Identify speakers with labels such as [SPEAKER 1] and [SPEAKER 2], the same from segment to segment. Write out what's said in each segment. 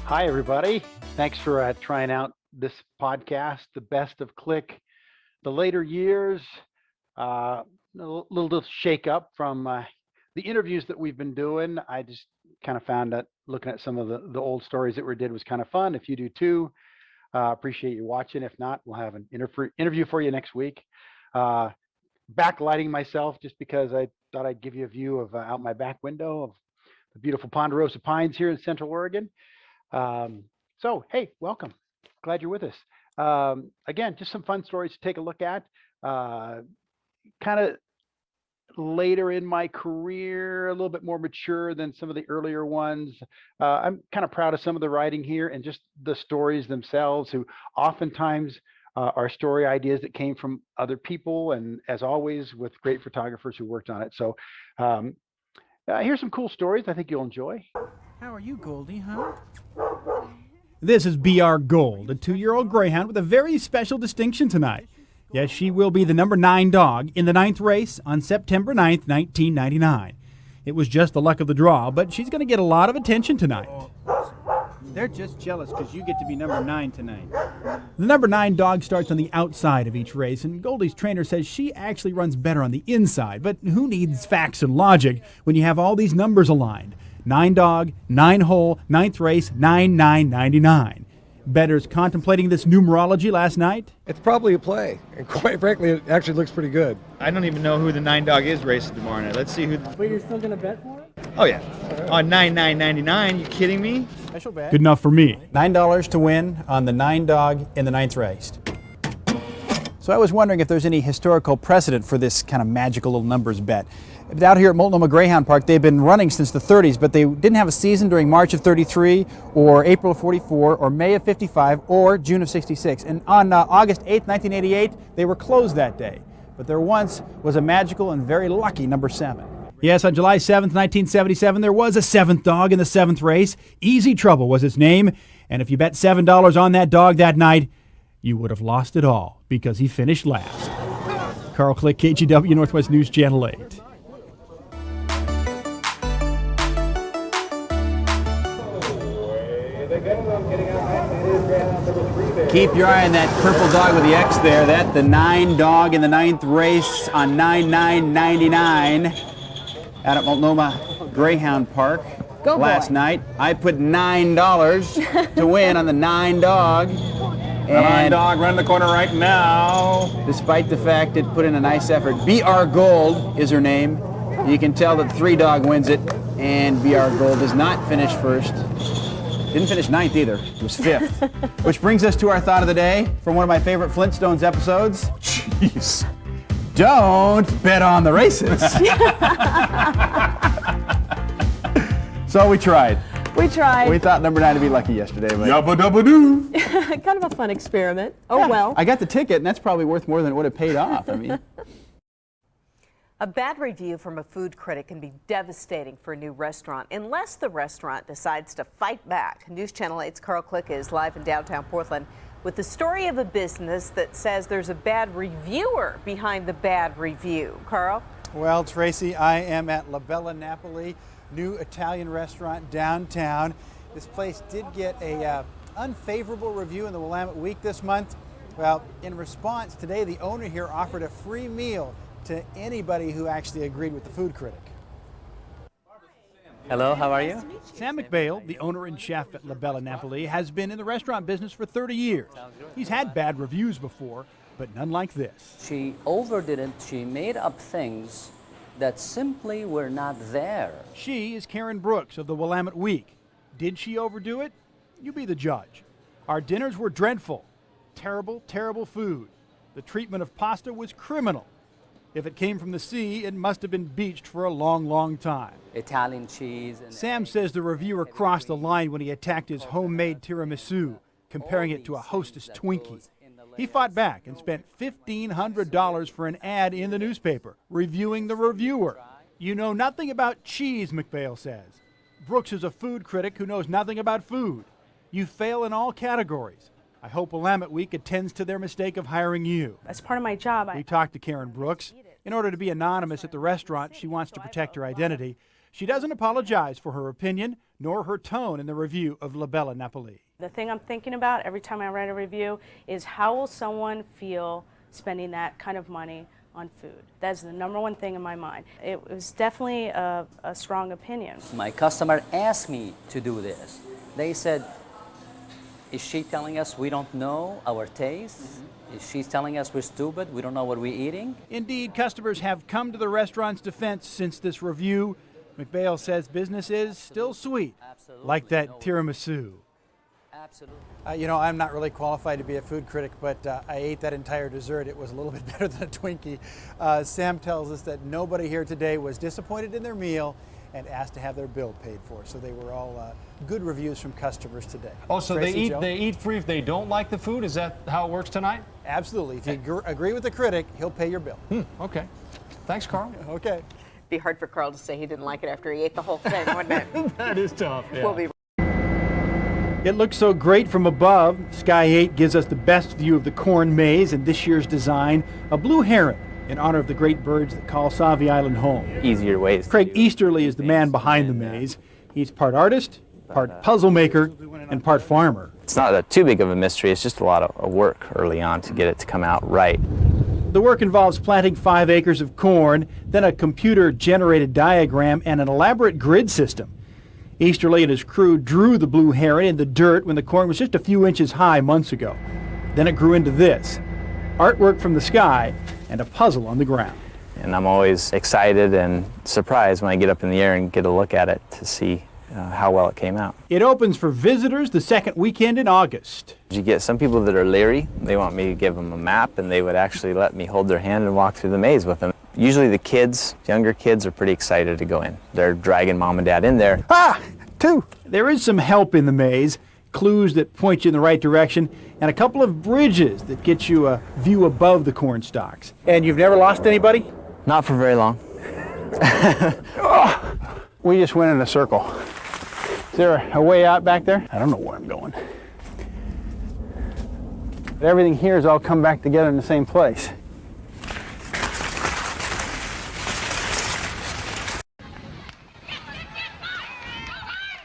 [SPEAKER 1] Hi, everybody. Thanks for trying out this podcast, The Best of Click, the later years. A little shake up from the interviews that we've been doing. I just kind of found that looking at some of the old stories that we did was kind of fun. If you do too, appreciate you watching. If not, we'll have an interview for you next week. Uh, Backlighting myself just because I thought I'd give you a view of out my back window of the beautiful Ponderosa Pines here in Central Oregon. Hey, welcome. Glad you're with us. Again, just some fun stories to take a look at. Kind of later in my career, a little bit more mature than some of the earlier ones. I'm kind of proud of some of the writing here and just the stories themselves, who oftentimes are story ideas that came from other people, and as always, with great photographers who worked on it. So here's some cool stories I think you'll enjoy.
[SPEAKER 2] How are you, Goldie, huh? This is B.R. Gold, a 2-year-old greyhound with a very special distinction tonight. Yes, she will be the number 9 dog in the 9th race on September 9th, 1999. It was just the luck of the draw, but she's going to get a lot of attention tonight. They're just jealous because you get to be number 9 tonight. The number 9 dog starts on the outside of each race, and Goldie's trainer says she actually runs better on the inside. But who needs facts and logic when you have all these numbers aligned? 9 dog, 9 hole, 9th race, 9-9-99. Bettors contemplating this numerology last night?
[SPEAKER 3] It's probably a play, and quite frankly, it actually looks pretty good.
[SPEAKER 4] I don't even know who the 9 dog is racing tomorrow night. Let's see who.
[SPEAKER 5] But you're still gonna bet for it?
[SPEAKER 4] Oh yeah, on 9-9-99. You kidding me?
[SPEAKER 5] Special bet.
[SPEAKER 2] Good enough for me.
[SPEAKER 6] $9 to win on the 9 dog in the 9th race. So I was wondering if there's any historical precedent for this kind of magical little numbers bet. Out here at Multnomah Greyhound Park, they've been running since the 30s, but they didn't have a season during March of 33 or April of 44 or May of 55 or June of 66. And on August 8th, 1988, they were closed that day. But there once was a magical and very lucky number 7.
[SPEAKER 2] Yes, on July 7th, 1977, there was a 7th dog in the 7th race. Easy Trouble was its name, and if you bet $7 on that dog that night, you would have lost it all because he finished last. Carl Click, KGW Northwest News Channel 8.
[SPEAKER 6] Keep your eye on that purple dog with the X there. That's the 9 dog in the 9th race on 9-9-99 out at Multnomah Greyhound Park last night. I put $9 to win on the 9 dog.
[SPEAKER 4] The 9 dog running the corner right now.
[SPEAKER 6] Despite the fact it put in a nice effort, B.R. Gold is her name. You can tell that the 3 dog wins it, and B.R. Gold does not finish first. Didn't finish 9th either. It was 5th. Which brings us to our thought of the day from one of my favorite Flintstones episodes.
[SPEAKER 2] Jeez.
[SPEAKER 6] Don't bet on the races. So we tried.
[SPEAKER 7] We tried.
[SPEAKER 6] We thought number 9 would be lucky yesterday, but
[SPEAKER 2] Yabba dabba doo.
[SPEAKER 7] Kind of a fun experiment. Oh, well.
[SPEAKER 6] I got the ticket, and that's probably worth more than it would have paid off. I mean,
[SPEAKER 8] A bad review from a food critic can be devastating for a new restaurant unless the restaurant decides to fight back. News Channel 8's Carl Click is live in downtown Portland with the story of a business that says there's a bad reviewer behind the bad review. Carl?
[SPEAKER 5] Well, Tracy, I am at La Bella Napoli, new Italian restaurant downtown. This place did get a unfavorable review in the Willamette Week this month. Well, in response, today the owner here offered a free meal to anybody who actually agreed with the food critic.
[SPEAKER 9] Hello, how are you?
[SPEAKER 2] Sam McBail, the owner and chef at La Bella Napoli, has been in the restaurant business for 30 years. He's had bad reviews before, but none like this.
[SPEAKER 9] She overdid it. She made up things that simply were not there.
[SPEAKER 2] She is Karen Brooks of the Willamette Week. Did she overdo it? You be the judge. Our dinners were dreadful. Terrible, terrible food. The treatment of pasta was criminal. If it came from the sea, it must have been beached for a long, long time.
[SPEAKER 9] Italian cheese. And
[SPEAKER 2] Sam says the reviewer crossed the line when he attacked his homemade tiramisu, comparing it to a Hostess Twinkie. He fought back and spent $1,500 for an ad in the newspaper, reviewing the reviewer. You know nothing about cheese, McBail says. Brooks is a food critic who knows nothing about food. You fail in all categories. I hope Willamette Week attends to their mistake of hiring you.
[SPEAKER 7] As part of my job,
[SPEAKER 2] We talked to Karen Brooks. In order to be anonymous at the restaurant, she wants to protect her identity. She doesn't apologize for her opinion, nor her tone in the review of La Bella Napoli.
[SPEAKER 7] The thing I'm thinking about every time I write a review is how will someone feel spending that kind of money on food. That's the number one thing in my mind. It was definitely a strong opinion.
[SPEAKER 9] My customer asked me to do this. They said, is she telling us we don't know our taste? Is she telling us we're stupid, we don't know what we're eating?
[SPEAKER 2] Indeed, customers have come to the restaurant's defense since this review. McBail says business is still sweet, like that tiramisu.
[SPEAKER 9] Absolutely.
[SPEAKER 5] You know, I'm not really qualified to be a food critic, but I ate that entire dessert. It was a little bit better than a Twinkie. Sam tells us that nobody here today was disappointed in their meal and asked to have their bill paid for. So they were all good reviews from customers today.
[SPEAKER 4] Oh, so
[SPEAKER 5] Tracy,
[SPEAKER 4] they eat free if they don't like the food? Is that how it works tonight?
[SPEAKER 5] Absolutely. If you agree with the critic, he'll pay your bill.
[SPEAKER 4] Okay. Thanks, Carl.
[SPEAKER 5] Okay.
[SPEAKER 8] Be hard for Carl to say he didn't like it after he ate the whole thing, wouldn't it?
[SPEAKER 4] That is tough. Yeah.
[SPEAKER 8] We'll be
[SPEAKER 2] It looks so great from above. Sky 8 gives us the best view of the corn maze and this year's design, a blue heron in honor of the great birds that call Sauvie Island home.
[SPEAKER 10] Easier ways.
[SPEAKER 2] Craig Easterly is the man behind the maze. He's part artist, part puzzle maker, and part farmer.
[SPEAKER 10] It's not too big of a mystery. It's just a lot of work early on to get it to come out right.
[SPEAKER 2] The work involves planting 5 acres of corn, then a computer-generated diagram and an elaborate grid system. Easterly and his crew drew the blue heron in the dirt when the corn was just a few inches high months ago. Then it grew into this, artwork from the sky and a puzzle on the ground.
[SPEAKER 10] And I'm always excited and surprised when I get up in the air and get a look at it to see how well it came out.
[SPEAKER 2] It opens for visitors the second weekend in August.
[SPEAKER 10] You get some people that are leery. They want me to give them a map, and they would actually let me hold their hand and walk through the maze with them. Usually the kids, younger kids, are pretty excited to go in. They're dragging mom and dad in there.
[SPEAKER 2] Ah! 2. There is some help in the maze, clues that point you in the right direction, and a couple of bridges that get you a view above the corn stalks. And you've never lost anybody?
[SPEAKER 10] Not for very long.
[SPEAKER 2] We just went in a circle. Is there a way out back there? I don't know where I'm going. But everything here has all come back together in the same place.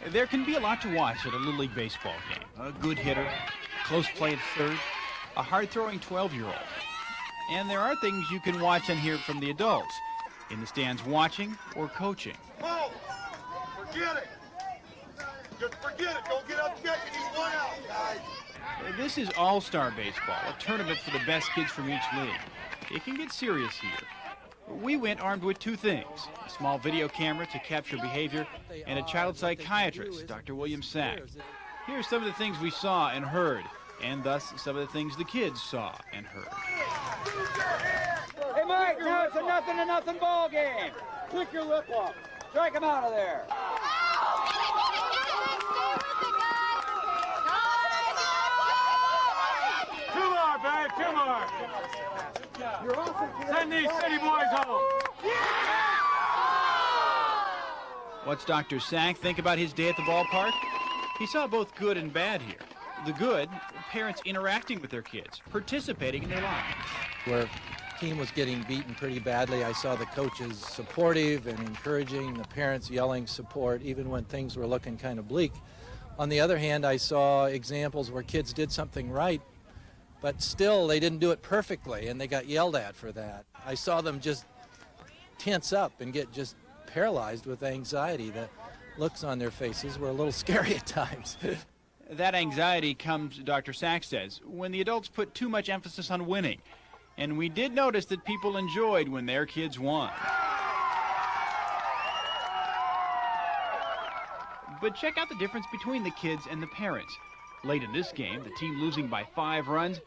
[SPEAKER 2] There can be a lot to watch at a Little League baseball game. A good hitter, close play at third, a hard-throwing 12-year-old. And there are things you can watch and hear from the adults, in the stands watching or coaching.
[SPEAKER 11] Oh, forget it. Just forget it. Don't get upset. You need one out, guys.
[SPEAKER 2] This is All-Star Baseball, a tournament for the best kids from each league. It can get serious here. We went armed with 2 things, a small video camera to capture behavior and a child psychiatrist, Dr. William Sack. Here's some of the things we saw and heard, and thus some of the things the kids saw and heard.
[SPEAKER 12] Hey, Mike, now it's a 0-0 ball game. Click your lip off. Strike him out of there.
[SPEAKER 11] Two more, babe. Two more. Send these city boys home.
[SPEAKER 2] What's Dr. Sack think about his day at the ballpark? He saw both good and bad here. The good, parents interacting with their kids, participating in their lives.
[SPEAKER 13] Where the team was getting beaten pretty badly, I saw the coaches supportive and encouraging, the parents yelling support, even when things were looking kind of bleak. On the other hand, I saw examples where kids did something right, but still they didn't do it perfectly, and they got yelled at for that. I saw them just tense up and get just paralyzed with anxiety. The looks on their faces were a little scary at times.
[SPEAKER 2] That anxiety comes, Dr. Sack says, when the adults put too much emphasis on winning. And we did notice that people enjoyed when their kids won. But check out the difference between the kids and the parents. Late in this game, the team losing by 5 runs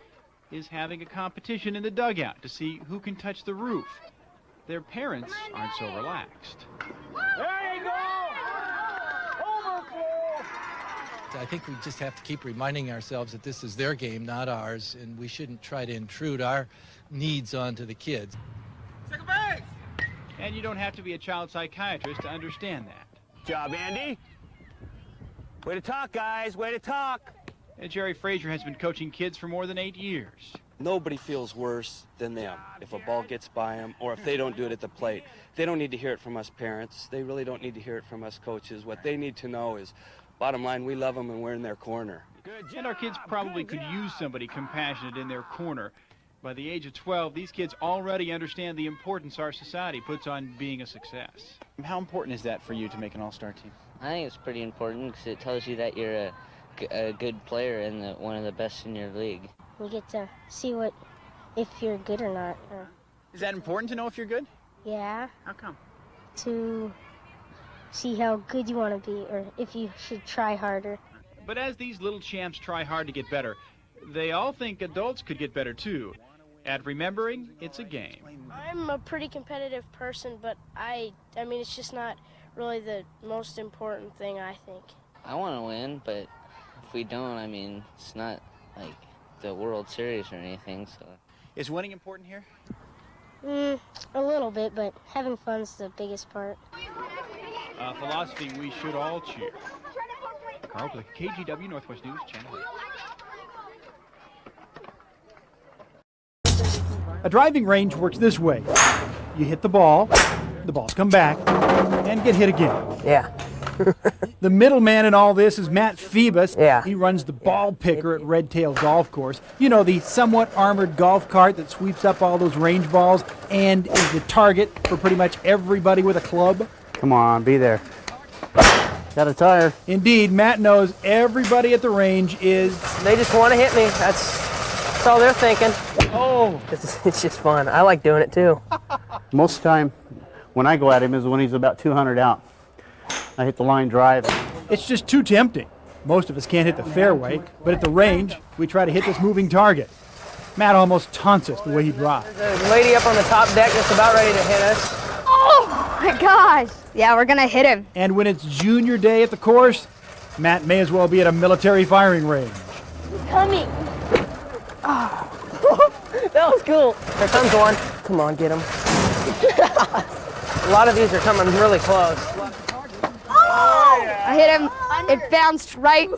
[SPEAKER 2] is having a competition in the dugout to see who can touch the roof. Their parents aren't so relaxed.
[SPEAKER 12] There you go!
[SPEAKER 13] I think we just have to keep reminding ourselves that this is their game, not ours, and we shouldn't try to intrude our needs onto the kids.
[SPEAKER 11] Second base!
[SPEAKER 2] And you don't have to be a child psychiatrist to understand that.
[SPEAKER 12] Job, Andy. Way to talk, guys. Way to talk.
[SPEAKER 2] And Jerry Frazier has been coaching kids for more than 8 years.
[SPEAKER 14] Nobody feels worse than them if a ball gets by them or if they don't do it at the plate. They don't need to hear it from us parents. They really don't need to hear it from us coaches. What they need to know is, bottom line, we love them and we're in their corner.
[SPEAKER 2] And our kids probably could use somebody compassionate in their corner. By the age of 12, these kids already understand the importance our society puts on being a success.
[SPEAKER 6] How important is that for you to make an all-star team?
[SPEAKER 15] I think it's pretty important because it tells you that you're a good player and one of the best in your league.
[SPEAKER 16] We get to see if you're good or not.
[SPEAKER 2] Is that important to know if you're good?
[SPEAKER 16] Yeah.
[SPEAKER 2] How come?
[SPEAKER 16] To see how good you want to be or if you should try harder.
[SPEAKER 2] But as these little champs try hard to get better, they all think adults could get better too. At remembering, it's a game.
[SPEAKER 17] I'm a pretty competitive person, but I mean, it's just not really the most important thing, I think.
[SPEAKER 15] I want to win, but if we don't, I mean, it's not like the World Series or anything. So.
[SPEAKER 2] Is winning important here?
[SPEAKER 16] A little bit, but having fun's the biggest part.
[SPEAKER 2] Philosophy we should all cheer. Carl Click, KGW Northwest News, Channel 8.
[SPEAKER 6] A driving range works this way. You hit the balls come back, and get hit again.
[SPEAKER 18] Yeah.
[SPEAKER 6] The middleman in all this is Matt Phoebus.
[SPEAKER 18] Yeah.
[SPEAKER 6] He runs the ball picker at Red Tail Golf Course. You know, the somewhat armored golf cart that sweeps up all those range balls and is the target for pretty much everybody with a club.
[SPEAKER 18] Come on, be there. Got a tire.
[SPEAKER 6] Indeed, Matt knows everybody at the range is...
[SPEAKER 18] They just want to hit me. That's all they're thinking.
[SPEAKER 6] Oh!
[SPEAKER 18] It's just fun. I like doing it too.
[SPEAKER 19] Most of the time, when I go at him is when he's about 200 out. I hit the line drive.
[SPEAKER 6] It's just too tempting. Most of us can't hit the fairway, but at the range, we try to hit this moving target. Matt almost taunts us the way he drives.
[SPEAKER 18] There's a lady up on the top deck that's about ready to hit us.
[SPEAKER 20] Oh my gosh! Yeah, we're gonna hit him.
[SPEAKER 6] And when it's junior day at the course, Matt may as well be at a military firing range.
[SPEAKER 20] He's coming.
[SPEAKER 18] Oh. That was cool. Here comes one. Come on, get him. A lot of these are coming really close.
[SPEAKER 20] I hit him. It bounced right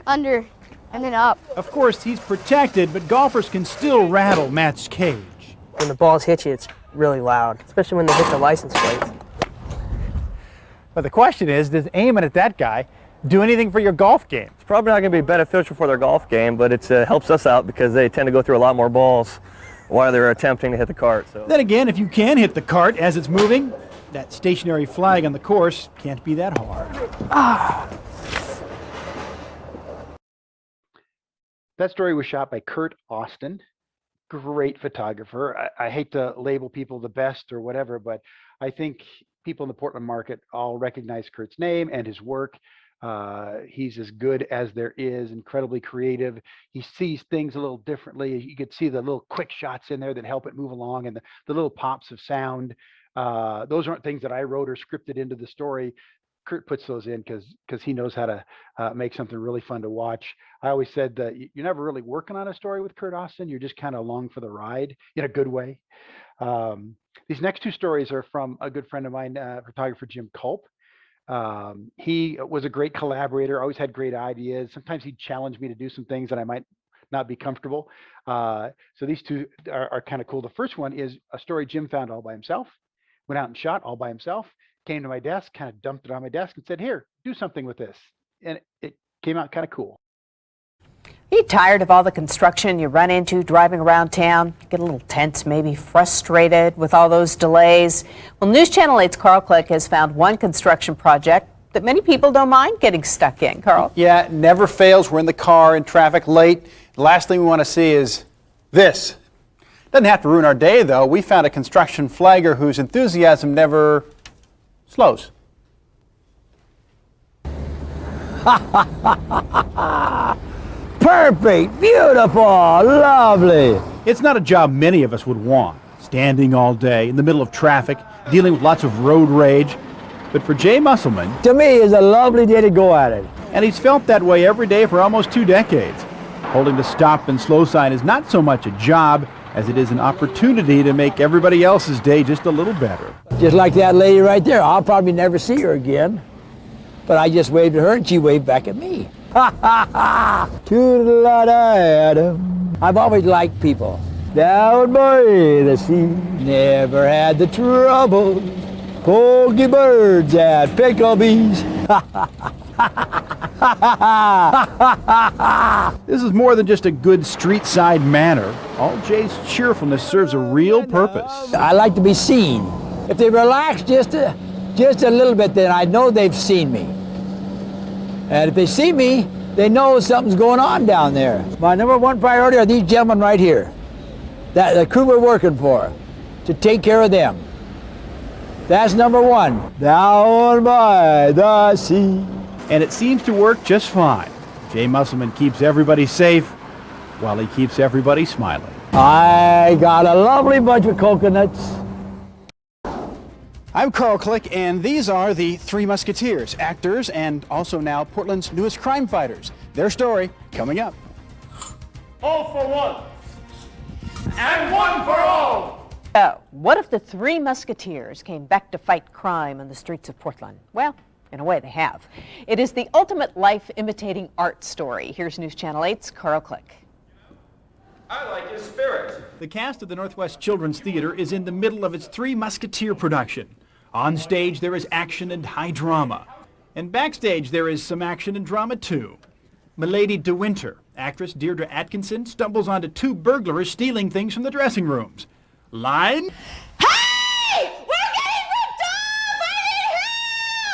[SPEAKER 20] under and then up.
[SPEAKER 6] Of course, he's protected, but golfers can still rattle Matt's cage.
[SPEAKER 18] When the balls hit you, it's really loud, especially when they hit the license plates.
[SPEAKER 6] But the question is, does aiming at that guy do anything for your golf game?
[SPEAKER 21] It's probably not going to be beneficial for their golf game, but it helps us out because they tend to go through a lot more balls while they're attempting to hit the cart. So.
[SPEAKER 6] Then again, if you can hit the cart as it's moving, that stationary flag on the course can't be that hard.
[SPEAKER 1] That story was shot by Kurt Austin. Great photographer. I hate to label people the best or whatever, but I think people in the Portland market all recognize Kurt's name and his work. He's as good as there is, incredibly creative. He sees things a little differently. You could see the little quick shots in there that help it move along and the little pops of sound. Those aren't things that I wrote or scripted into the story. Kurt puts those in because he knows how to make something really fun to watch. I always said that you're never really working on a story with Kurt Austin. You're just kind of along for the ride in a good way. These next two stories are from a good friend of mine, photographer Jim Culp. He was a great collaborator, always had great ideas. Sometimes he'd challenge me to do some things that I might not be comfortable. So these two are kind of cool. The first one is a story Jim found all by himself, went out and shot all by himself, came to my desk, kind of dumped it on my desk and said, here, do something with this. And it came out kind of cool.
[SPEAKER 8] Are you tired of all the construction you run into driving around town? Get a little tense, maybe frustrated with all those delays? Well, News Channel 8's Carl Click has found one construction project that many people don't mind getting stuck in. Carl?
[SPEAKER 6] Yeah, it never fails. We're in the car in traffic late. The last thing we want to see is this. Doesn't have to ruin our day, though. We found a construction flagger whose enthusiasm never slows.
[SPEAKER 18] Perfect, beautiful, lovely.
[SPEAKER 6] It's not a job many of us would want. Standing all day in the middle of traffic, dealing with lots of road rage. But for Jay Musselman,
[SPEAKER 18] to me, it's a lovely day to go at it.
[SPEAKER 6] And he's felt that way every day for almost 2 decades. Holding the stop and slow sign is not so much a job as it is an opportunity to make everybody else's day just a little better.
[SPEAKER 18] Just like that lady right there. I'll probably never see her again. But I just waved at her and she waved back at me. Ha ha ha! Toodle-da-da-da. I've always liked people. Down by the sea, never had the trouble. Pokey birds and pickle bees.
[SPEAKER 2] This is more than just a good street-side manner. All Jay's cheerfulness serves a real purpose.
[SPEAKER 18] I like to be seen. If they relax just a little bit, then I know they've seen me. And if they see me, they know something's going on down there. My number one priority are these gentlemen right here. The crew we're working for, to take care of them. That's number one. Down by the sea.
[SPEAKER 2] And it seems to work just fine. Jay Musselman keeps everybody safe while he keeps everybody smiling.
[SPEAKER 18] I got a lovely bunch of coconuts.
[SPEAKER 6] I'm Carl Click, and these are the Three Musketeers, actors and also now Portland's newest crime fighters. Their story coming up.
[SPEAKER 11] All for one, and one for all.
[SPEAKER 8] What if the Three Musketeers came back to fight crime on the streets of Portland? Well, in a way they have. It is the ultimate life-imitating art story. Here's News Channel 8's Carl Click.
[SPEAKER 4] I like his spirit.
[SPEAKER 2] The cast of the Northwest Children's Theater is in the middle of its Three Musketeer production. On stage there is action and high drama. And backstage there is some action and drama too. Milady De Winter, actress Deirdre Atkinson, stumbles onto two burglars stealing things from the dressing rooms. Line?
[SPEAKER 11] Hey! We're getting ripped off! I need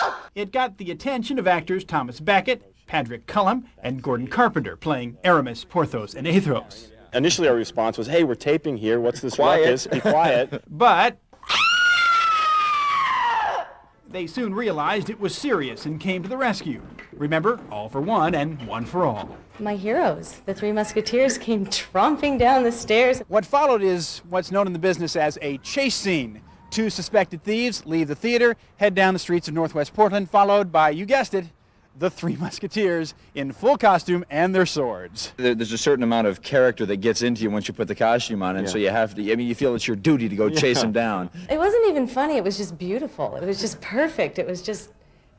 [SPEAKER 11] help!
[SPEAKER 2] It got the attention of actors Thomas Beckett, Patrick Cullum, and Gordon Carpenter playing Aramis, Porthos, and Athos.
[SPEAKER 3] Initially our response was, hey, we're taping here, what's this ruckus? Be quiet.
[SPEAKER 2] But they soon realized it was serious and came to the rescue. Remember, all for one and one for all.
[SPEAKER 22] My heroes, the Three Musketeers, came tromping down the stairs.
[SPEAKER 6] What followed is what's known in the business as a chase scene. Two suspected thieves leave the theater, head down the streets of Northwest Portland, followed by, you guessed it, the Three Musketeers in full costume and their swords.
[SPEAKER 23] There's a certain amount of character that gets into you once you put the costume on, and so you have to, I mean, you feel it's your duty to go chase them down.
[SPEAKER 22] It wasn't even funny, it was just beautiful. It was just perfect. It was just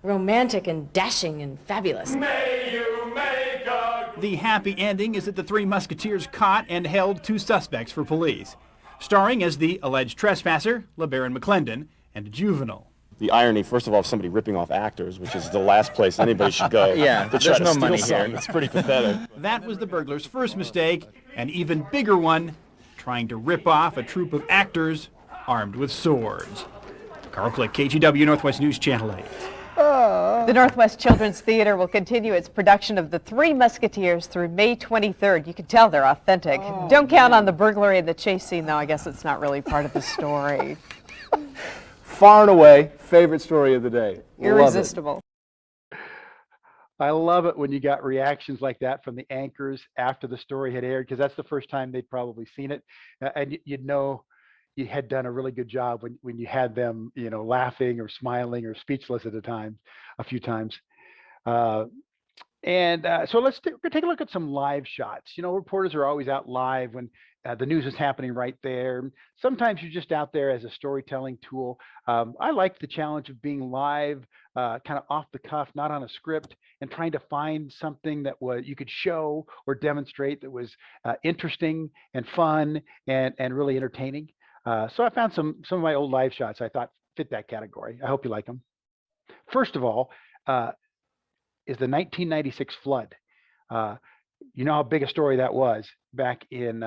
[SPEAKER 22] romantic and dashing and fabulous.
[SPEAKER 11] May you make a...
[SPEAKER 2] The happy ending is that the Three Musketeers caught and held two suspects for police, starring as the alleged trespasser, LeBaron McClendon, and a juvenile.
[SPEAKER 3] The irony, first of all, of somebody ripping off actors, which is the last place anybody should go
[SPEAKER 23] Yeah,
[SPEAKER 3] to try
[SPEAKER 23] there's
[SPEAKER 3] to
[SPEAKER 23] no
[SPEAKER 3] steal
[SPEAKER 23] money
[SPEAKER 3] something.
[SPEAKER 23] here.
[SPEAKER 3] It's pretty pathetic.
[SPEAKER 2] That was the burglar's first mistake, an even bigger one, trying to rip off a troupe of actors armed with swords. Carl Click, KGW Northwest News Channel 8.
[SPEAKER 8] The Northwest Children's Theater will continue its production of The Three Musketeers through May 23rd. You can tell they're authentic. Don't count on the burglary and the chase scene, though. I guess it's not really part of the story.
[SPEAKER 24] Far and away, favorite story of the day.
[SPEAKER 8] Irresistible.
[SPEAKER 1] I love it when you got reactions like that from the anchors after the story had aired, because that's the first time they'd probably seen it, and you'd know you had done a really good job when you had them, you know, laughing or smiling or speechless at a few times. So let's take a look at some live shots. You know, reporters are always out live when the news is happening right there. Sometimes you're just out there as a storytelling tool. I like the challenge of being live, kind of off the cuff, not on a script, and trying to find something that you could show or demonstrate that was interesting and fun and really entertaining. So I found some of my old live shots I thought fit that category. I hope you like them. First of all, is the 1996 flood. You know how big a story that was back in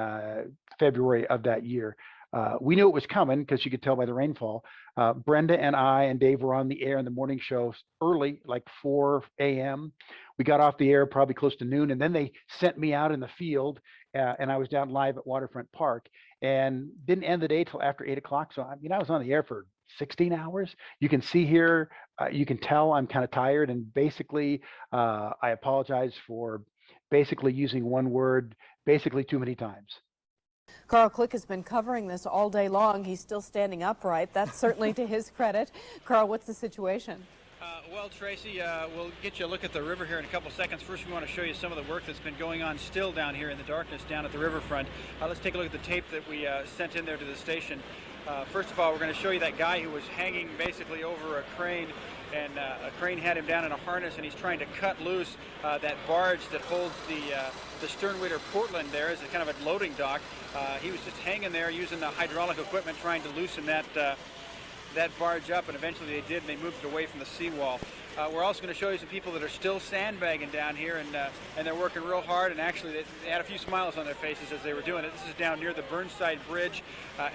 [SPEAKER 1] February of that year. We knew it was coming because you could tell by the rainfall. Brenda and I and Dave were on the air in the morning show early, like 4 a.m. We got off the air probably close to noon, and then they sent me out in the field, and I was down live at Waterfront Park, and didn't end the day till after 8 o'clock. So I mean, I was on the air for 16 hours. You can see here, you can tell I'm kind of tired, and basically I apologize for basically using one word basically too many times.
[SPEAKER 8] Carl Click has been covering this all day long. He's still standing upright. That's certainly to his credit. Carl, what's the situation?
[SPEAKER 25] Well, Tracy, we'll get you a look at the river here in a couple seconds. First, we want to show you some of the work that's been going on still down here in the darkness down at the riverfront. Let's take a look at the tape that we sent in there to the station. First of all, we're going to show you that guy who was hanging basically over a crane and a crane had him down in a harness, and he's trying to cut loose that barge that holds the sternwater Portland there as a kind of a loading dock. He was just hanging there using the hydraulic equipment trying to loosen that barge up, and eventually they did, and they moved it away from the seawall. We're also going to show you some people that are still sandbagging down here, and they're working real hard, and actually they had a few smiles on their faces as they were doing it. This is down near the Burnside Bridge,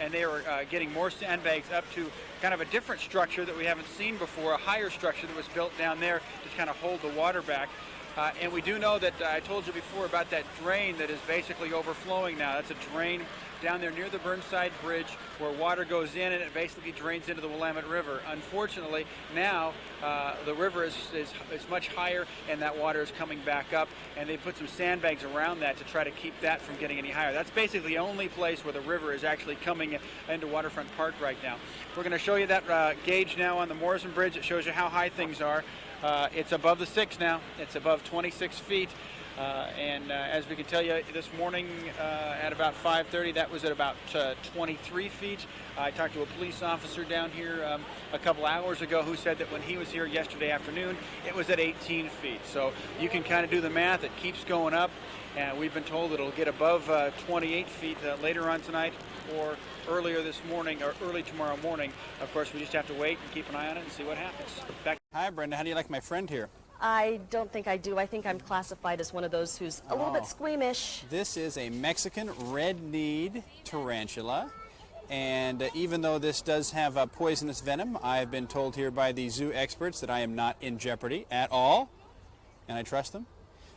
[SPEAKER 25] and they were getting more sandbags up to kind of a different structure that we haven't seen before, a higher structure that was built down there to kind of hold the water back. And we do know that I told you before about that drain that is basically overflowing now. That's a drain down there near the Burnside Bridge where water goes in and it basically drains into the Willamette River. Unfortunately, now the river is much higher and that water is coming back up, and they put some sandbags around that to try to keep that from getting any higher. That's basically the only place where the river is actually coming into Waterfront Park right now. We're going to show you that gauge now on the Morrison Bridge. It shows you how high things are. It's above the 6 now. It's above 26 feet. And as we can tell you this morning at about 5:30, that was at about 23 feet. I talked to a police officer down here a couple hours ago who said that when he was here yesterday afternoon, it was at 18 feet. So you can kind of do the math. It keeps going up, and we've been told it'll get above 28 feet later on tonight or earlier this morning or early tomorrow morning. Of course, we just have to wait and keep an eye on it and see what happens. Back.
[SPEAKER 6] Hi, Brenda. How do you like my friend here?
[SPEAKER 5] I don't think I do. I think I'm classified as one of those who's a little bit squeamish.
[SPEAKER 6] This is a Mexican red-kneed tarantula. And even though this does have a poisonous venom, I've been told here by the zoo experts that I am not in jeopardy at all. And I trust them.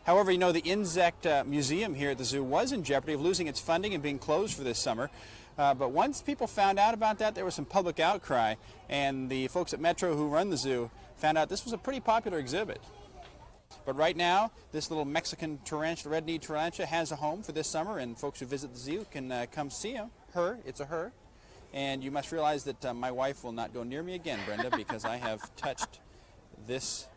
[SPEAKER 6] However, you know, the insect museum here at the zoo was in jeopardy of losing its funding and being closed for this summer. But once people found out about that, there was some public outcry, and the folks at Metro who run the zoo found out this was a pretty popular exhibit. But right now, this little Mexican tarantula, red-kneed tarantula, has a home for this summer, and folks who visit the zoo can come see her. It's a her. And you must realize that my wife will not go near me again, Brenda, because I have touched this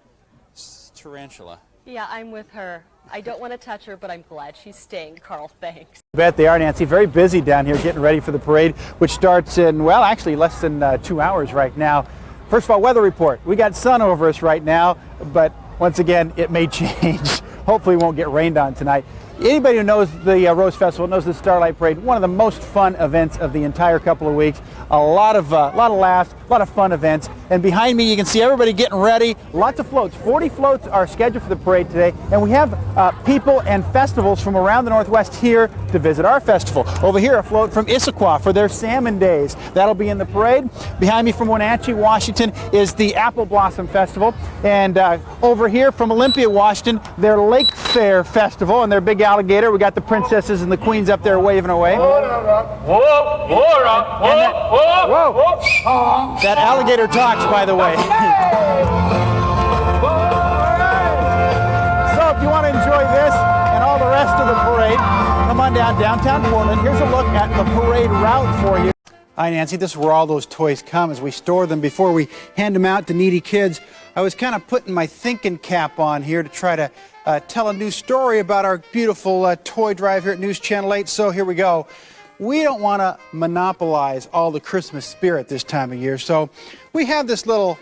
[SPEAKER 6] tarantula.
[SPEAKER 5] Yeah, I'm with her. I don't want to touch her, but I'm glad she's staying. Carl, thanks.
[SPEAKER 6] I bet they are, Nancy. Very busy down here getting ready for the parade, which starts in, well, actually less than 2 hours right now. First of all, weather report. We got sun over us right now, but once again, it may change. Hopefully it won't get rained on tonight. Anybody who knows the Rose Festival knows the Starlight Parade, one of the most fun events of the entire couple of weeks. A lot of laughs, a lot of fun events. And behind me, you can see everybody getting ready. Lots of floats. 40 floats are scheduled for the parade today. And we have people and festivals from around the Northwest here to visit our festival. Over here, a float from Issaquah for their Salmon Days. That'll be in the parade. Behind me from Wenatchee, Washington, is the Apple Blossom Festival. And over here from Olympia, Washington, their Lake Fair Festival and their big alligator. We got the princesses and the queens up there waving away. That alligator talks, by the way. So if you want to enjoy this and all the rest of the parade, come on down downtown Portland. Here's a look at the parade route for you. Hi, Nancy. This is where all those toys come as we store them before we hand them out to needy kids. I was kind of putting my thinking cap on here to try to tell a new story about our beautiful toy drive here at News Channel 8. So here we go. We don't want to monopolize all the Christmas spirit this time of year. So we have this little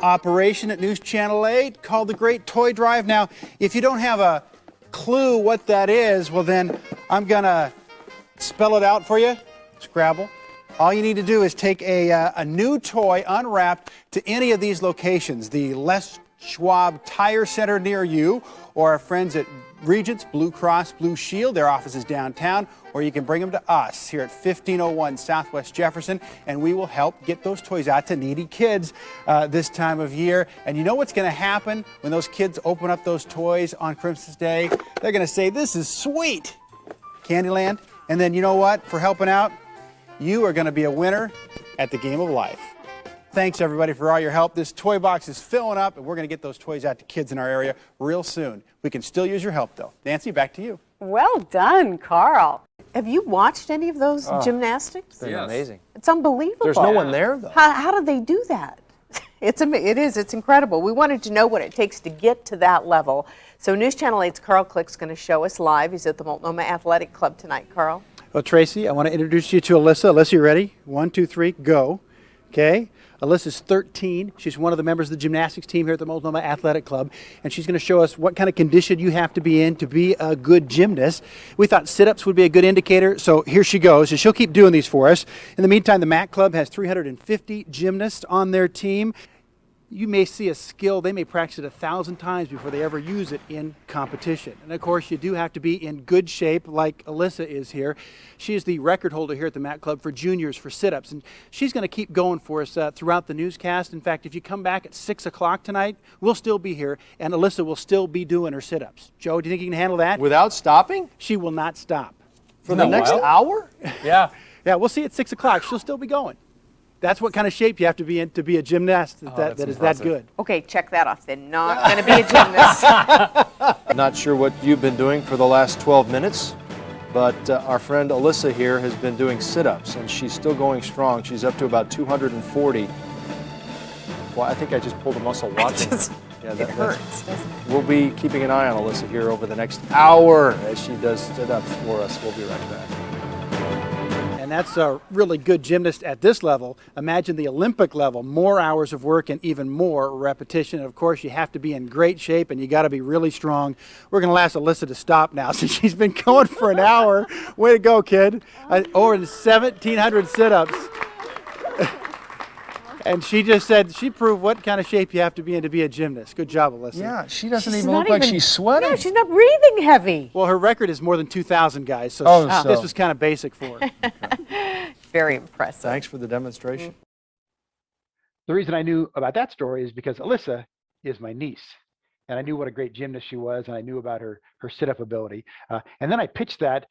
[SPEAKER 6] operation at News Channel 8 called the Great Toy Drive. Now, if you don't have a clue what that is, well then I'm going to spell it out for you. Scrabble. All you need to do is take a new toy unwrapped to any of these locations, the Les Schwab Tire Center near you, or our friends at Regents Blue Cross Blue Shield, their office is downtown, or you can bring them to us here at 1501 Southwest Jefferson, and we will help get those toys out to needy kids this time of year. And you know what's going to happen when those kids open up those toys on Christmas Day? They're going to say, "This is sweet, Candyland." And then you know what? For helping out, you are going to be a winner at the Game of Life. Thanks, everybody, for all your help. This toy box is filling up, and we're going to get those toys out to kids in our area real soon. We can still use your help, though. Nancy, back to you.
[SPEAKER 8] Well done, Carl. Have you watched any of those gymnastics?
[SPEAKER 21] It's been amazing.
[SPEAKER 8] It's unbelievable.
[SPEAKER 21] There's no one there, though.
[SPEAKER 8] How do they do that? It's incredible. We wanted to know what it takes to get to that level. So News Channel 8's Carl Click's going to show us live. He's at the Multnomah Athletic Club tonight. Carl?
[SPEAKER 6] Well, Tracy, I want to introduce you to Alyssa. Alyssa, you ready? 1, 2, 3, go. Okay. Alyssa's 13. She's one of the members of the gymnastics team here at the Multnomah Athletic Club, and she's going to show us what kind of condition you have to be in to be a good gymnast. We thought sit-ups would be a good indicator, so here she goes, and she'll keep doing these for us. In the meantime, the MAC Club has 350 gymnasts on their team. You may see a skill, they may practice it 1,000 times before they ever use it in competition. And of course, you do have to be in good shape like Alyssa is here. She is the record holder here at the MAC Club for juniors for sit-ups, and she's going to keep going for us throughout the newscast. In fact, if you come back at 6 o'clock tonight, we'll still be here, and Alyssa will still be doing her sit-ups. Joe, do you think you can handle that?
[SPEAKER 24] Without stopping?
[SPEAKER 6] She will not stop.
[SPEAKER 24] For the next hour?
[SPEAKER 6] Yeah. Yeah, we'll see at 6 o'clock. She'll still be going. That's what kind of shape you have to be in to be a gymnast that is that good.
[SPEAKER 8] Okay, check that off then. Not going to be a gymnast.
[SPEAKER 24] Not sure what you've been doing for the last 12 minutes, but our friend Alyssa here has been doing sit-ups, and she's still going strong. She's up to about 240. Well, I think I just pulled a muscle watching.
[SPEAKER 8] It hurts, doesn't it?
[SPEAKER 24] We'll be keeping an eye on Alyssa here over the next hour as she does sit-ups for us. We'll be right back.
[SPEAKER 6] And that's a really good gymnast at this level. Imagine the Olympic level, more hours of work and even more repetition. And of course, you have to be in great shape and you got to be really strong. We're going to ask Alyssa to stop now since she's been going for an hour. Way to go, kid. Over 1,700 sit-ups. And she just said, she proved what kind of shape you have to be in to be a gymnast. Good job, Alyssa.
[SPEAKER 24] Yeah, she doesn't even look like she's sweating.
[SPEAKER 8] Yeah, she's not breathing heavy.
[SPEAKER 6] Well, her record is more than 2,000 guys, so this was kind of basic for her.
[SPEAKER 8] Very impressive.
[SPEAKER 24] Thanks for the demonstration.
[SPEAKER 1] The reason I knew about that story is because Alyssa is my niece. And I knew what a great gymnast she was, and I knew about her sit-up ability. And then I pitched that,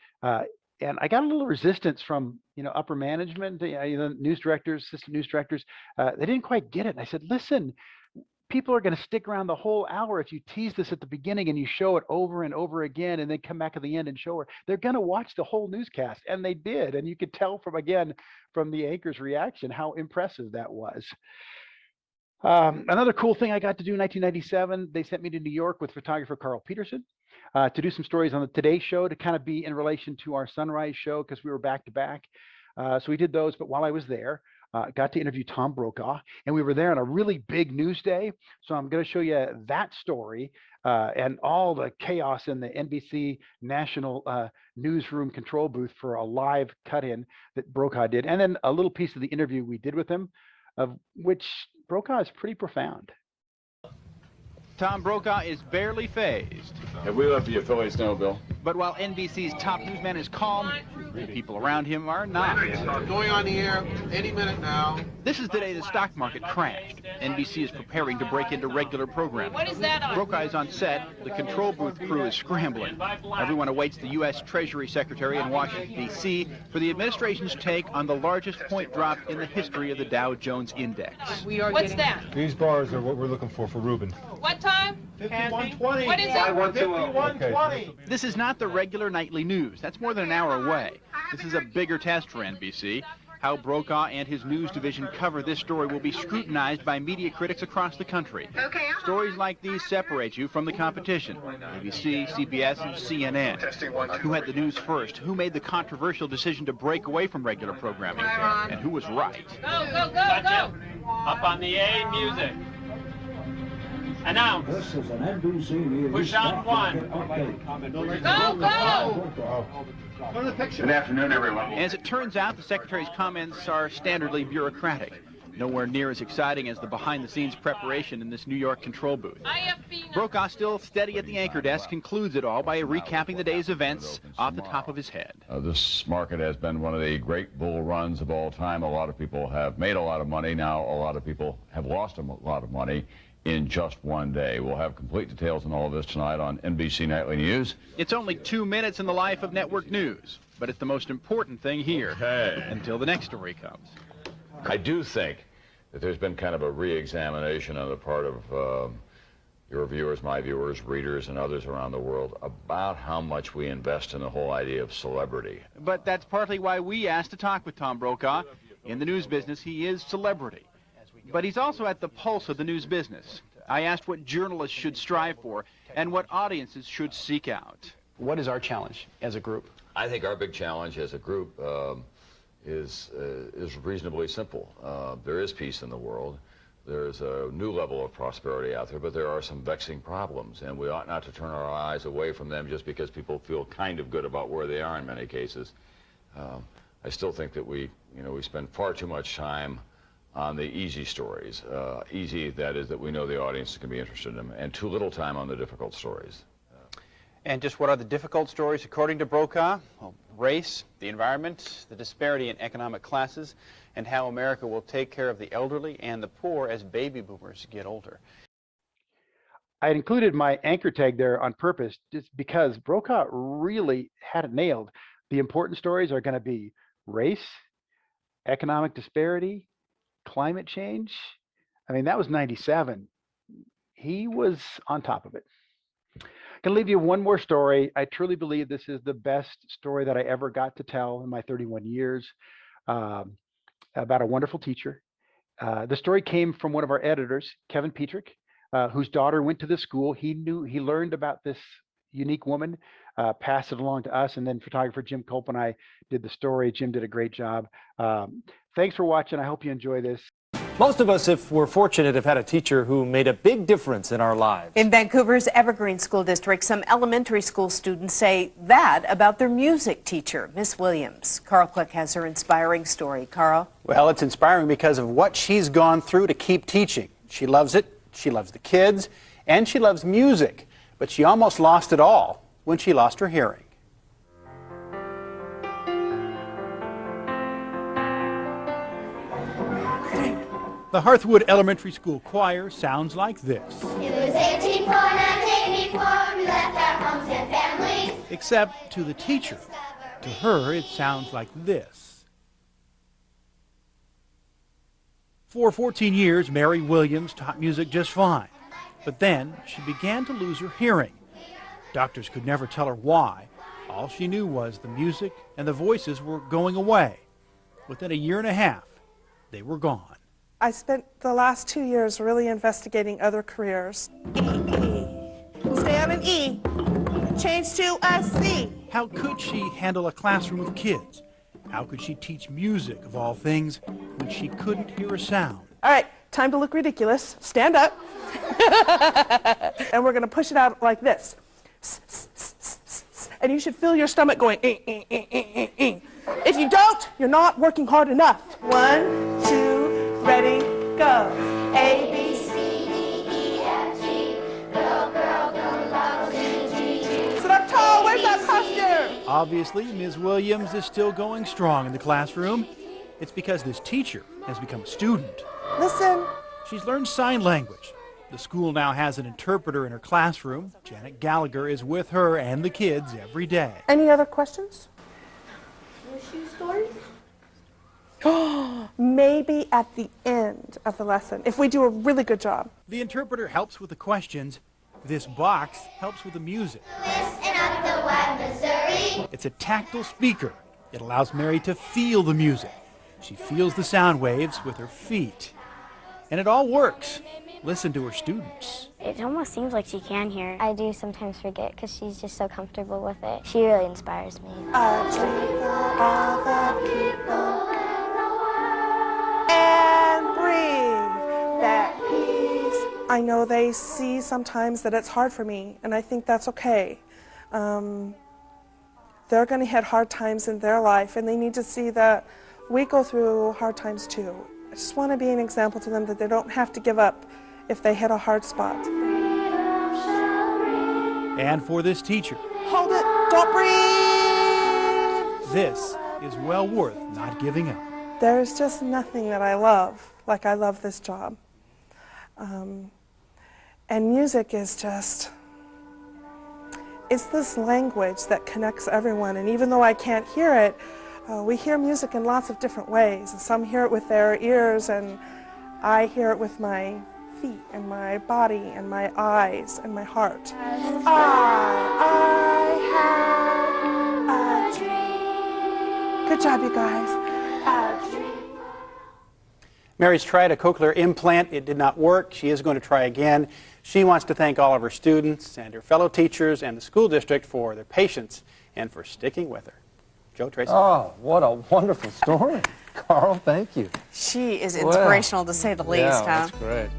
[SPEAKER 1] and I got a little resistance from upper management, news directors, assistant news directors. They didn't quite get it. And I said, listen, people are going to stick around the whole hour if you tease this at the beginning and you show it over and over again and then come back at the end and show her. They're going to watch the whole newscast, and they did. And you could tell from the anchor's reaction how impressive that was. Another cool thing I got to do in 1997, they sent me to New York with photographer Carl Peterson to do some stories on the Today Show to kind of be in relation to our Sunrise show because we were back to back. So we did those, but while I was there, got to interview Tom Brokaw, and we were there on a really big news day. So I'm going to show you that story and all the chaos in the NBC National Newsroom control booth for a live cut-in that Brokaw did, and then a little piece of the interview we did with him, of which Brokaw is pretty profound.
[SPEAKER 7] Tom Brokaw is barely phased.
[SPEAKER 4] Have we left the affiliates know, Bill?
[SPEAKER 7] But while NBC's top newsman is calm, the people around him are not.
[SPEAKER 11] Going on the air any minute now.
[SPEAKER 7] This is the day the stock market crashed. NBC is preparing to break into regular programming.
[SPEAKER 9] What is that on?
[SPEAKER 7] Brokaw is on set. The control booth crew is scrambling. Everyone awaits the U.S. Treasury Secretary in Washington, D.C. for the administration's take on the largest point drop in the history of the Dow Jones Index.
[SPEAKER 9] What's that?
[SPEAKER 10] These bars are what we're looking for Reuben.
[SPEAKER 9] What time?
[SPEAKER 11] 5120.
[SPEAKER 9] What is it?
[SPEAKER 11] 5120.
[SPEAKER 7] This is not the regular nightly news. That's more than an hour away. This is a bigger test for NBC. How Brokaw and his news division cover this story will be scrutinized by media critics across the country. Stories like these separate you from the competition. ABC, CBS, and CNN. Who had the news first? Who made the controversial decision to break away from regular programming? And who was right?
[SPEAKER 9] Go, go, go, go.
[SPEAKER 12] Up on the A, music. Announce.
[SPEAKER 13] This is an NBC News.
[SPEAKER 12] Push out one.
[SPEAKER 9] Go, go.
[SPEAKER 4] Good afternoon, everyone.
[SPEAKER 7] As it turns out, the Secretary's comments are standardly bureaucratic. Nowhere near as exciting as the behind-the-scenes preparation in this New York control booth. Brokaw, still steady at the anchor desk, concludes it all by recapping the day's events off the top of his head.
[SPEAKER 26] This market has been one of the great bull runs of all time. A lot of people have made a lot of money. Now a lot of people have lost a lot of money in just one day. We'll have complete details on all of this tonight on NBC Nightly News.
[SPEAKER 7] It's only 2 minutes in the life of network news, but it's the most important thing here until the next story comes.
[SPEAKER 26] I do think that there's been kind of a re-examination on the part of your viewers, my viewers, readers, and others around the world about how much we invest in the whole idea of celebrity.
[SPEAKER 7] But that's partly why we asked to talk with Tom Brokaw. In the news business, he is celebrity. But he's also at the pulse of the news business. I asked what journalists should strive for and what audiences should seek out.
[SPEAKER 27] What is our challenge as a group?
[SPEAKER 26] I think our big challenge as a group is reasonably simple. There is peace in the world. There's a new level of prosperity out there, but there are some vexing problems, and we ought not to turn our eyes away from them just because people feel kind of good about where they are in many cases. I still think that we spend far too much time on the easy stories. Easy, that is, that we know the audience can be interested in them, and too little time on the difficult stories.
[SPEAKER 7] And just what are the difficult stories according to Brokaw? Well, race, the environment, the disparity in economic classes, and how America will take care of the elderly and the poor as baby boomers get older.
[SPEAKER 1] I included my anchor tag there on purpose just because Brokaw really had it nailed. The important stories are going to be race, economic disparity, climate change. I mean, that was 97. He was on top of it. I'm going to leave you one more story. I truly believe this is the best story that I ever got to tell in my 31 years about a wonderful teacher. The story came from one of our editors, Kevin Petrick, whose daughter went to this school. He learned about this unique woman, passed it along to us, and then photographer Jim Culp and I did the story. Jim did a great job. Thanks for watching. I hope you enjoy this.
[SPEAKER 13] Most of us, if we're fortunate, have had a teacher who made a big difference in our lives.
[SPEAKER 8] In Vancouver's Evergreen School District, some elementary school students say that about their music teacher, Miss Williams. Carl Click has her inspiring story. Carl?
[SPEAKER 6] Well, it's inspiring because of what she's gone through to keep teaching. She loves it, she loves the kids, and she loves music. But she almost lost it all when she lost her hearing. The Hearthwood Elementary School choir sounds like this.
[SPEAKER 11] It was 1849 before we left our homes and families.
[SPEAKER 2] Except to the teacher. To her, it sounds like this. For 14 years, Mary Williams taught music just fine. But then she began to lose her hearing. Doctors could never tell her why. All she knew was the music and the voices were going away. Within a year and a half, they were gone.
[SPEAKER 14] I spent the last 2 years really investigating other careers. Stay on an E. Change to a C.
[SPEAKER 2] How could she handle a classroom of kids? How could she teach music, of all things, when she couldn't hear a sound?
[SPEAKER 14] All right, time to look ridiculous. Stand up. And we're going to push it out like this. And you should feel your stomach going. If you don't, you're not working hard enough. 1, 2, ready, go. A, B, C, D, E, F, G. Go, girl, go, love, G, G, G. Sit up tall. Where's that posture?
[SPEAKER 2] Obviously, Ms. Williams is still going strong in the classroom. It's because this teacher has become a student.
[SPEAKER 14] Listen.
[SPEAKER 2] She's learned sign language. The school now has an interpreter in her classroom. Janet Gallagher is with her and the kids every day.
[SPEAKER 14] Any other questions?
[SPEAKER 11] No shoe stories?
[SPEAKER 14] Maybe at the end of the lesson, if we do a really good job.
[SPEAKER 2] The interpreter helps with the questions. This box helps with the music. It's a tactile speaker. It allows Mary to feel the music. She feels the sound waves with her feet. And it all works. Listen to her students.
[SPEAKER 20] It almost seems like she can hear. I do sometimes forget because she's just so comfortable with it. She really inspires me.
[SPEAKER 14] A tree for all the people and breathe that peace. I know they see sometimes that it's hard for me, and I think that's okay. They're going to hit hard times in their life, and they need to see that we go through hard times too. I just want to be an example to them that they don't have to give up if they hit a hard spot.
[SPEAKER 2] And for this teacher,
[SPEAKER 14] hold it, don't breathe.
[SPEAKER 2] This is well worth not giving up.
[SPEAKER 14] There's just nothing that I love like I love this job. And music is just, it's this language that connects everyone. And even though I can't hear it, we hear music in lots of different ways. Some hear it with their ears, and I hear it with my feet and my body and my eyes and my heart. I have a dream. Good job, you guys. A dream.
[SPEAKER 6] Mary's tried a cochlear implant. It did not work. She is going to try again. She wants to thank all of her students and her fellow teachers and the school district for their patience and for sticking with her. Joe, Tracy?
[SPEAKER 24] Oh, what a wonderful story. Carl, thank you.
[SPEAKER 8] She is
[SPEAKER 24] Wow.
[SPEAKER 8] inspirational to say the least,
[SPEAKER 24] Yeah,
[SPEAKER 8] huh?
[SPEAKER 24] that's great.